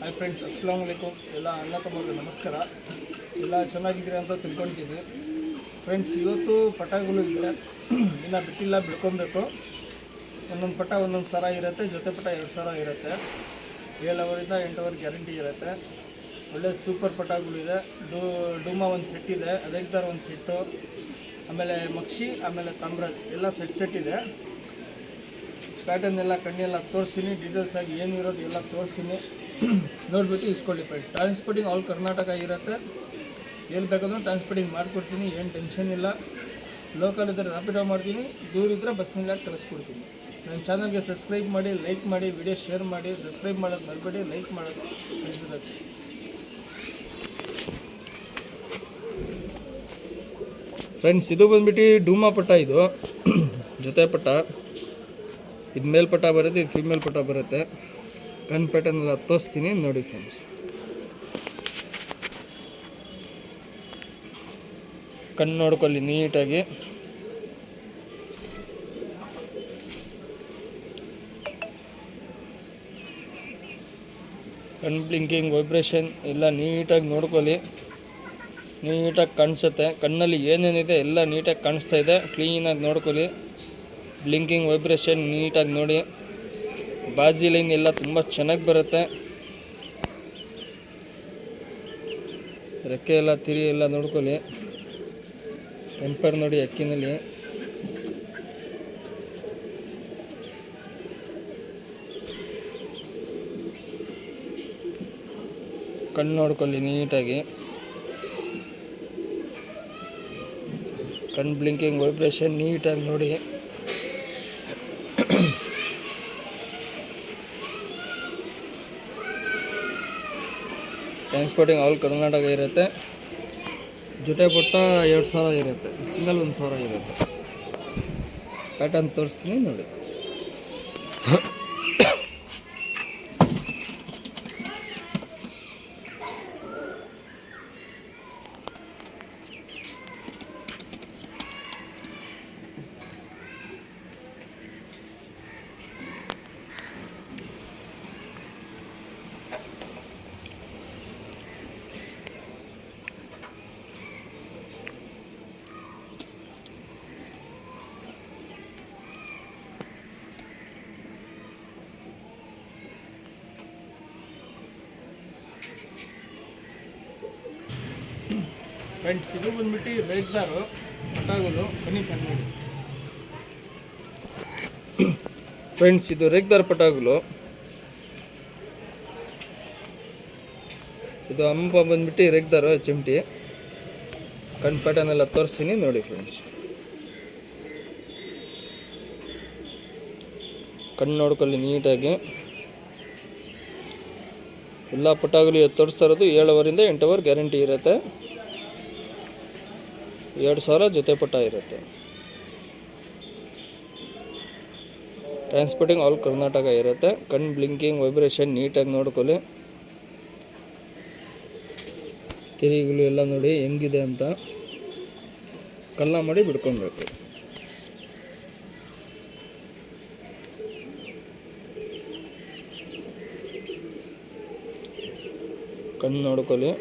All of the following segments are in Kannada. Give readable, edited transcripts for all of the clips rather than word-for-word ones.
Hi friends, ಅಸ್ಸಲಾಮು ಅಲೈಕುಮ್. ಎಲ್ಲ ಅಣ್ಣ ತಮ್ಮರಿಗೆ ನಮಸ್ಕಾರ. ಎಲ್ಲ ಚೆನ್ನಾಗಿದ್ದೀರಾ ಅಂತ ತಿಳ್ಕೊಳ್ತೀನಿ. ಫ್ರೆಂಡ್ಸ್, ಇವತ್ತು ಪಟಾಗಳು ಇದೆ, ಇನ್ನು ಬಿಟ್ಟಿಲ್ಲ, ಬಿಡ್ಕೊಬೇಕು. ಒಂದೊಂದು ಪಟ ಒಂದೊಂದು ಸರ ಇರುತ್ತೆ, ಜೊತೆ ಪಟ 2,000 ಇರುತ್ತೆ. 7 ಅವರಿಂದ 8 ಅವರ್ ಗ್ಯಾರಂಟಿ ಇರುತ್ತೆ. ಒಳ್ಳೆ ಸೂಪರ್ ಪಟಾಗಳಿದೆ. ಡೂಮಾ ಒಂದು ಸೆಟ್ ಇದೆ, ರೇಗ್ದಾರ್ ಒಂದು ಸೆಟ್ಟು, ಆಮೇಲೆ ಮಕ್ಷಿ, ಆಮೇಲೆ ತಾಮ್ರಾಜ್ ಎಲ್ಲ ಸೆಟ್ ಇದೆ. ಪ್ಯಾಟರ್ನ್ ಎಲ್ಲ ಕಣ್ಣೆಲ್ಲ ತೋರಿಸ್ತೀನಿ, ಡೀಟೇಲ್ಸ್ ಆಗಿ ಏನು ಇರೋದು ಎಲ್ಲ ತೋರಿಸ್ತೀನಿ. ನೋಡಿಬಿಟ್ಟು ಇಸ್ಕೊಳ್ಳಿ ಫ್ರೆಂಡ್. ಟ್ರಾನ್ಸ್ಪೋರ್ಟಿಂಗ್ ಆಲ್ ಕರ್ನಾಟಕ ಇರುತ್ತೆ. ಎಲ್ಲಿ ಬೇಕಾದ್ರೂ ಟ್ರಾನ್ಸ್ಪೋರ್ಟಿಂಗ್ ಮಾಡಿಕೊಡ್ತೀನಿ, ಏನು ಟೆನ್ಷನ್ ಇಲ್ಲ. ಲೋಕಲ್ ಇದ್ದರೆ ರ್ಯಾಪಿಡೋ ಮಾಡ್ತೀನಿ, ದೂರ ಇದ್ದರೆ ಬಸ್ನಿಂದ ಕಳಿಸ್ಕೊಡ್ತೀನಿ. ನನ್ನ ಚಾನಲ್ಗೆ ಸಬ್ಸ್ಕ್ರೈಬ್ ಮಾಡಿ, ಲೈಕ್ ಮಾಡಿ, ವಿಡಿಯೋ ಶೇರ್ ಮಾಡಿ. ಸಬ್ಸ್ಕ್ರೈಬ್ ಮಾಡೋದು ಮರಿಬೇಡಿ, ಲೈಕ್ ಮಾಡೋದು ತಿಳಿಸಿರುತ್ತೆ. ಫ್ರೆಂಡ್ಸ್, ಇದು ಬಂದ್ಬಿಟ್ಟು ಡೂಮಾ ಪಟ. ಇದು ಜೊತೆ ಪಟ, ಇದು ಮೇಲ್ ಪಟ ಬರುತ್ತೆ, ಇದು ಫಿಮೇಲ್ ಪಟ ಬರುತ್ತೆ. ಕಣ್ ಪ್ಯಾಟರ್ನ್ ಎಲ್ಲ ತೋರಿಸ್ತೀನಿ, ನೋಡಿ ಫ್ರೆಂಡ್ಸ್. ಕಣ್ಣು ನೋಡ್ಕೊಳ್ಳಿ ನೀಟಾಗಿ. ಕಣ್ ಬ್ಲಿಂಕಿಂಗ್, ವೈಬ್ರೇಷನ್ ಎಲ್ಲ ನೀಟಾಗಿ ನೋಡ್ಕೊಳ್ಳಿ. ನೀಟಾಗಿ ಕಾಣಿಸುತ್ತೆ, ಕಣ್ಣಲ್ಲಿ ಏನೇನಿದೆ ಎಲ್ಲ ನೀಟಾಗಿ ಕಾಣಿಸ್ತಾ ಇದೆ. ಕ್ಲೀನಾಗಿ ನೋಡ್ಕೊಳ್ಳಿ. ಬ್ಲಿಂಕಿಂಗ್, ವೈಬ್ರೇಷನ್ ನೀಟಾಗಿ ನೋಡಿ. ಬಾಜಿ ಲೈನ್ ಎಲ್ಲ ತುಂಬ ಚೆನ್ನಾಗಿ ಬರುತ್ತೆ. ರೆಕ್ಕೆ ಎಲ್ಲ ತಿರಿ ಎಲ್ಲ ನೋಡ್ಕೊಳ್ಳಿ. ಟೆಂಪರ್ ನೋಡಿ ಅಕ್ಕಿನಲ್ಲಿ. ಕಣ್ಣು ನೋಡ್ಕೊಳ್ಳಿ ನೀಟಾಗಿ. ಕಣ್ಣು ಬ್ಲಿಂಕಿಂಗ್, ವೈಬ್ರೇಷನ್ ನೀಟಾಗಿ ನೋಡಿ. ಟ್ರಾನ್ಸ್ಪೋರ್ಟಿಂಗ್ ಆಲ್ ಕರ್ನಾಟಕ ಇರುತ್ತೆ. ಜೊತೆ ಪುಟ್ಟ 2,000 ಇರುತ್ತೆ, ಸಿಂಗಲ್ 1,000 ಇರುತ್ತೆ. ಪ್ಯಾಟರ್ನ್ ತೋರಿಸ್ತೀನಿ ನೋಡಿ. ಫ್ರೆಂಡ್ಸ್, ಇದು ಬಂದ್ಬಿಟ್ಟು ರೇಗ್ದಾರು ಪಟಾಗಳು. ಬನ್ನಿ ಫ್ರೆಂಡ್ ನೋಡಿ. ಫ್ರೆಂಡ್ಸ್, ಇದು ರೇಗ್ದಾರ್ ಪಟಾಗಳು. ಇದು ಅಮ್ಮ ಬಂದ್ಬಿಟ್ಟು ರೇಗ್ದಾರು ಚಿಮಟಿ. ಕಣ್ ಪ್ಯಾಟರ್ನ್ ಎಲ್ಲ ತೋರಿಸ್ತೀನಿ ನೋಡಿ ಫ್ರೆಂಡ್ಸ್. ಕಣ್ಣು ನೋಡ್ಕೊಳ್ಳಿ ನೀಟಾಗಿ. ಎಲ್ಲ ಪಟಾಗಳು ತೋರಿಸ್ತಾ ಇರೋದು 7 ಅವರಿಂದ 8 ಅವರ್ ಗ್ಯಾರಂಟಿ ಇರುತ್ತೆ. 2,000 ಜೊತೆ ಪಟ ಇರುತ್ತೆ. ಟ್ರಾನ್ಸ್ಪೋರ್ಟಿಂಗ್ ಆಲ್ ಕರ್ನಾಟಕ ಇರುತ್ತೆ. ಕಣ್ ಬ್ಲಿಂಕಿಂಗ್, ವೈಬ್ರೇಷನ್ ನೀಟಾಗಿ ನೋಡ್ಕೊಳ್ಳಿ. ತಿರಿಗಳು ಎಲ್ಲ ನೋಡಿ ಹೆಂಗಿದೆ ಅಂತ. ಕಲ್ಲ ಮಾಡಿ ಬಿಡ್ಕೊಬೇಕು. ಕಣ್ಣು ನೋಡ್ಕೊಳ್ಳಿ.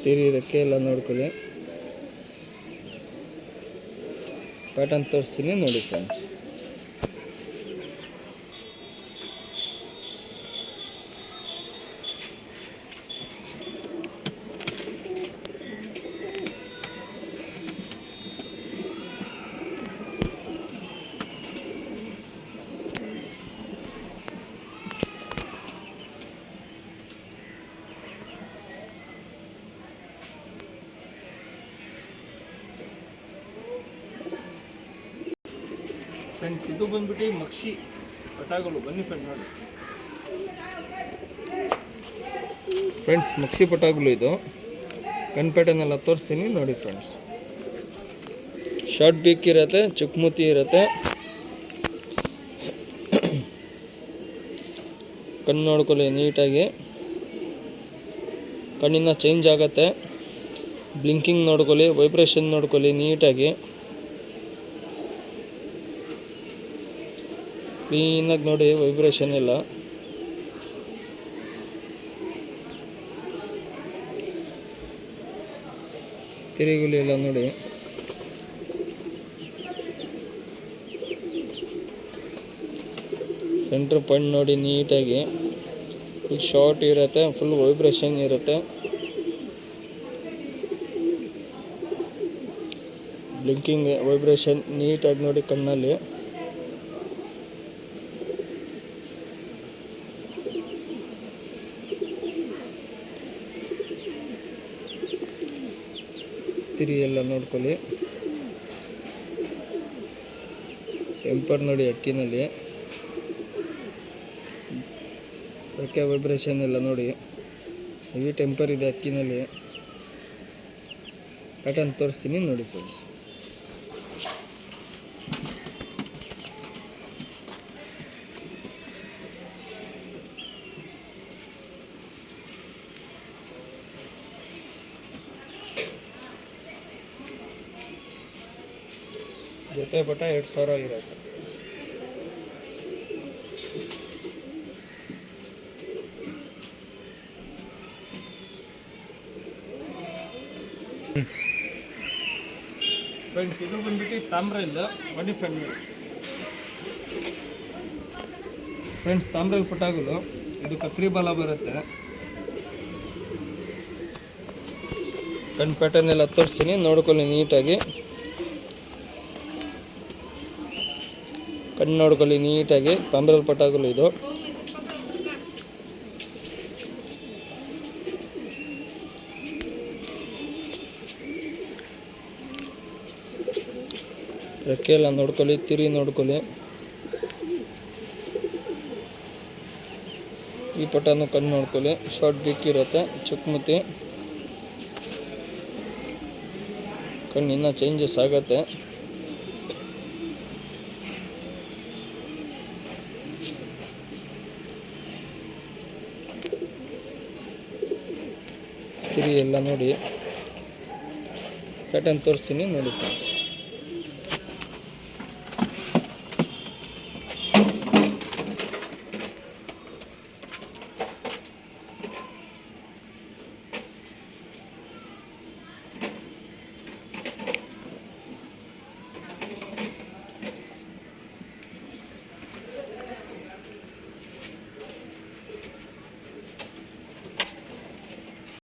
ತಿರಿ ರೆಕ್ಕೆ ಎಲ್ಲ ನೋಡ್ಕೊಳ್ಳಿ. ಪ್ಯಾಟರ್ನ್ ತೋರಿಸ್ತೀನಿ ನೋಡಿ ಫ್ರೆಂಡ್ಸ್. ಫ್ರೆಂಡ್ಸ್, ಇದು ಬಂದ್ಬಿಟ್ಟು ಮಕ್ಷಿ ಪಟಾಗಳು. ಬನ್ನಿ ಫ್ರೆಂಡ್ ನೋಡಿ. ಫ್ರೆಂಡ್ಸ್, ಮಕ್ಷಿ ಪಟಾಗಳು ಇದು. ಕಣ್ ಪ್ಯಾಟರ್ನ್ ಎಲ್ಲ ತೋರಿಸ್ತೀನಿ ನೋಡಿ ಫ್ರೆಂಡ್ಸ್. ಶಾರ್ಟ್ ಬೀಕ್ ಇರುತ್ತೆ, ಚುಕ್ಮುತಿ ಇರುತ್ತೆ. ಕಣ್ಣು ನೋಡ್ಕೊಳ್ಳಿ ನೀಟಾಗಿ. ಕಣ್ಣಿನ ಚೇಂಜ್ ಆಗುತ್ತೆ. ಬ್ಲಿಂಕಿಂಗ್ ನೋಡ್ಕೊಳ್ಳಿ, ವೈಬ್ರೇಷನ್ ನೋಡ್ಕೊಳ್ಳಿ ನೀಟಾಗಿ. ಕ್ಲೀನಾಗಿ ನೋಡಿ, ವೈಬ್ರೇಷನ್ ಇಲ್ಲ. ತಿರುಗುಲಿ ಎಲ್ಲ ನೋಡಿ. ಸೆಂಟ್ರ್ ಪಾಯಿಂಟ್ ನೋಡಿ ನೀಟಾಗಿ. ಫುಲ್ ಶಾರ್ಟ್ ಇರುತ್ತೆ, ಫುಲ್ ವೈಬ್ರೇಷನ್ ಇರುತ್ತೆ. ಬ್ಲಿಂಕಿಂಗ್ ವೈಬ್ರೇಷನ್ ನೀಟಾಗಿ ನೋಡಿ ಕಣ್ಣಲ್ಲಿ. ತಿರಿ ಎಲ್ಲ ನೋಡ್ಕೊಳ್ಳಿ. ಟೆಂಪರ್ ನೋಡಿ ಅಕ್ಕಿನಲ್ಲಿ. ರೆಕ್ಕೆ ವೈಬ್ರೇಷನ್ ಎಲ್ಲ ನೋಡಿ, ಹೆವಿ ಟೆಂಪರ್ ಇದೆ ಅಕ್ಕಿನಲ್ಲಿ. ಪ್ಯಾಟರ್ನ್ ತೋರಿಸ್ತೀನಿ ನೋಡಿ ಫ್ರೆಂಡ್ಸ್. ಜೊತೆ ಪಟ 2000 ಇರುತ್ತೆ. ಫ್ರೆಂಡ್ಸ್, ಇದು ಬಂದ್ಬಿಟ್ಟು ತಾಮ್ರ ಇಲ್ಲ ಬನ್ನಿ ಫ್ರೆಂಡ್ಸ್, ತಾಮ್ರಲ್ಲಿ ಪಟಾಗಲು. ಇದು ಕತ್ರಿ ಬಾಲ ಬರುತ್ತೆ. ಕಣ್ಣು ಪ್ಯಾಟರ್ನ್ ಎಲ್ಲ ತೋರಿಸ್ತೀನಿ, ನೋಡ್ಕೊಳ್ಳಿ ನೀಟಾಗಿ. ಕಣ್ಣು ನೋಡ್ಕೊಳ್ಳಿ ನೀಟಾಗಿ. ತಾಮ್ರಲ್ಲಿ ಪಟಾಗಲು ಇದು. ರೆಕ್ಕೆ ಎಲ್ಲ ನೋಡ್ಕೊಳ್ಳಿ, ತಿರಿ ನೋಡ್ಕೊಳ್ಳಿ. ಈ ಪಟಾನು ಕಣ್ಣು ನೋಡ್ಕೊಳ್ಳಿ. ಶಾರ್ಟ್ ಬಿಕ್ ಇರುತ್ತೆ, ಚುಕ್ಮುತಿ. ಕಣ್ಣು ಇನ್ನೂ ಚೇಂಜಸ್ ಆಗತ್ತೆ. ತಿರಿ ಎಲ್ಲ ನೋಡಿ. ಪ್ಯಾಟರ್ನ್ ತೋರಿಸ್ತೀನಿ ನೋಡಿ ಫ್ರೆಂಡ್ಸ್.